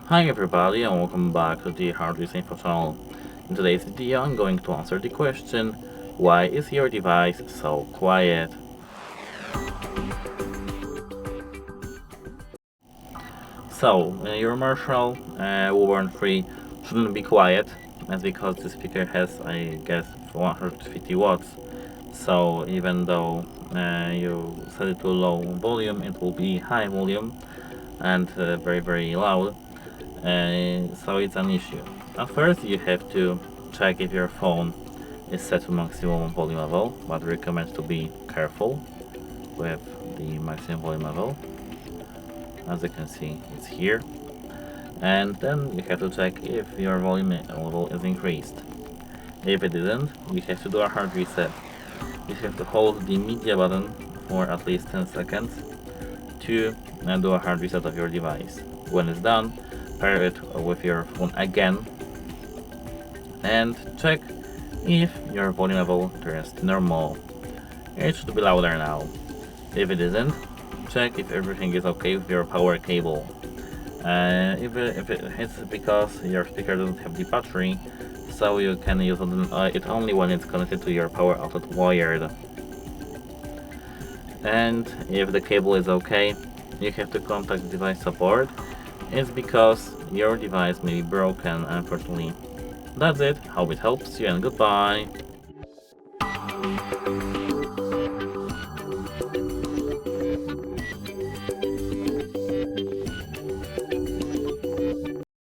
Hi everybody and welcome back to the Hardware Info channel. In today's video I'm going to answer the question, why is your device so quiet? So, your Marshall WOBURN III shouldn't be quiet, that's because the speaker has, I guess, 150 watts. So even though you set it to low volume, it will be high volume and very loud. So it's an issue. At first you have to check if your phone is set to maximum volume level, but recommend to be careful with the maximum volume level. As you can see, it's here. And then you have to check if your volume level is increased. If it isn't, you have to do a hard reset. You have to hold the media button for at least 10 seconds to do a hard reset of your device. When it's done, pair it with your phone again and check if your volume level turns to normal. It should be louder now. If it isn't, check if everything is okay with your power cable. If it's because your speaker doesn't have the battery, so you can use it only when it's connected to your power outlet wired. And if the cable is okay, you have to contact device support. It's because your device may be broken, unfortunately. That's it, hope it helps you and goodbye.